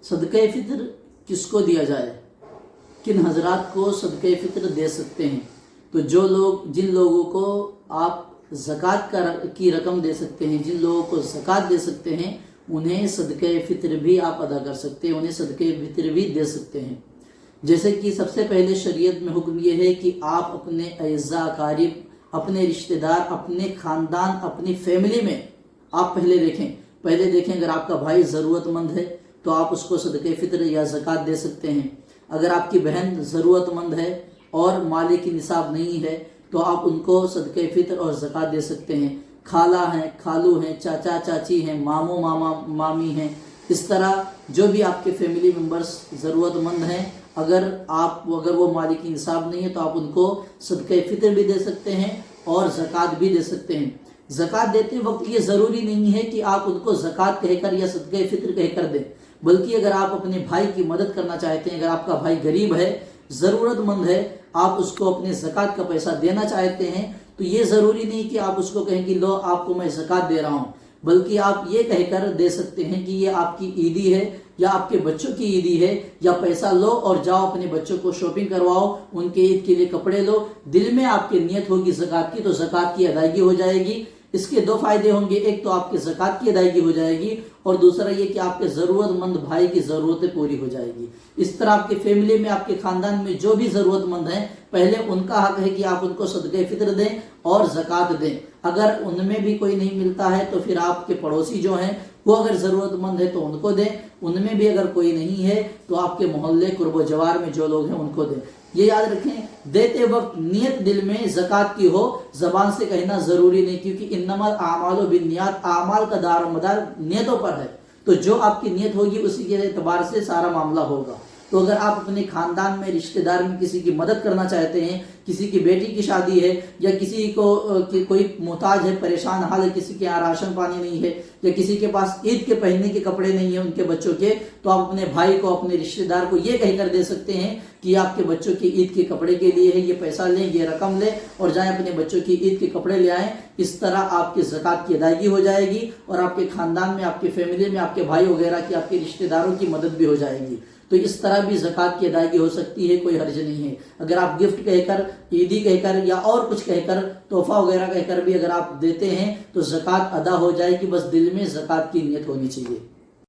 सदक़े फ़ितर किसको दिया जाए, किन हजरात को सदक़े फ़ितर दे सकते हैं। तो जिन लोगों को आप ज़कात की रकम दे सकते हैं, जिन लोगों को ज़कात दे सकते हैं, उन्हें सदक़े फ़ितर भी आप अदा कर सकते हैं, उन्हें सदक़े फ़ितर भी दे सकते हैं। जैसे कि सबसे पहले शरीयत में हुक्म ये है कि आप अपने अज़ा अकारिब, अपने रिश्तेदार, अपने ख़ानदान, अपनी फैमिली में आप पहले देखें अगर आपका भाई ज़रूरतमंद है तो आप उसको सदक़े फ़ितर या ज़कात दे सकते हैं। अगर आपकी बहन ज़रूरतमंद है और माले की निसाब नहीं है तो आप उनको सदक़े फ़ितर और ज़कात दे सकते हैं। खाला हैं, खालू हैं, चाचा चाची हैं, मामू मामा मामी हैं, इस तरह जो भी आपके फैमिली मेम्बर्स ज़रूरतमंद हैं, अगर वो माली की निसाब नहीं है तो आप उनको सदक़े फ़ितर भी दे सकते हैं और ज़कात भी दे सकते हैं। ज़कात देते वक्त ये ज़रूरी नहीं है कि आप उनको ज़कात कहकर या सदक़े फ़ितर कहकर दें, बल्कि अगर आप अपने भाई की मदद करना चाहते हैं, अगर आपका भाई गरीब है, ज़रूरतमंद है, आप उसको अपने ज़कात का पैसा देना चाहते हैं, तो ये ज़रूरी नहीं कि आप उसको कहें कि लो आपको मैं ज़कात दे रहा हूँ, बल्कि आप ये कहकर दे सकते हैं कि ये आपकी ईदी है या आपके बच्चों की ईदी है, या पैसा लो और जाओ अपने बच्चों को शॉपिंग करवाओ, उनके ईद के लिए कपड़े लो। दिल में आपकी नियत होगी ज़कात की, तो ज़कात की अदायगी हो जाएगी। इसके दो फायदे होंगे, एक तो आपकी ज़कात की अदायगी हो जाएगी और दूसरा ये कि आपके ज़रूरतमंद भाई की ज़रूरतें पूरी हो जाएगी। इस तरह आपके फैमिली में, आपके ख़ानदान में जो भी ज़रूरतमंद हैं, पहले उनका हक है कि आप उनको सदक़े फ़ितर दें और ज़कात दें। अगर उनमें भी कोई नहीं मिलता है तो फिर आपके पड़ोसी जो हैं वो अगर ज़रूरतमंद है तो उनको दें, उनमें भी अगर कोई नहीं है तो आपके मोहल्ले कुर्बो जवार में जो लोग हैं उनको दें। ये याद रखें, देते वक्त नियत दिल में ज़कात की हो, ज़बान से कहना ज़रूरी नहीं, क्योंकि इन्नमल आमालु बिन्नियात, आमाल का दार मदार नियतों पर है, तो जो आपकी नियत होगी उसी के एतबार से सारा मामला होगा। तो अगर आप अपने खानदान में, रिश्तेदार में किसी की मदद करना चाहते हैं, किसी की बेटी की शादी है या किसी को कोई मोहताज है, परेशान हाल है, किसी के यहाँ राशन पानी नहीं है या किसी के पास ईद के पहनने के कपड़े नहीं है उनके बच्चों के, तो आप अपने भाई को, अपने रिश्तेदार को ये कहकर दे सकते हैं कि आपके बच्चों की ईद के कपड़े के लिए है, ये पैसा लें, ये रकम लें और जाएं अपने बच्चों की ईद के कपड़े ले आएँ। इस तरह आपकी ज़कात की अदायगी हो जाएगी और आपके खानदान में, आपके फैमिली में, आपके भाई वगैरह की, आपके रिश्तेदारों की मदद भी हो जाएगी। तो इस तरह भी ज़कात की अदायगी हो सकती है, कोई हर्ज नहीं है। अगर आप गिफ्ट कहकर, ईदी कहकर या और कुछ कहकर, तोहफा वगैरह कहकर भी अगर आप देते हैं तो ज़कात अदा हो जाएगी, बस दिल में ज़कात की नियत होनी चाहिए।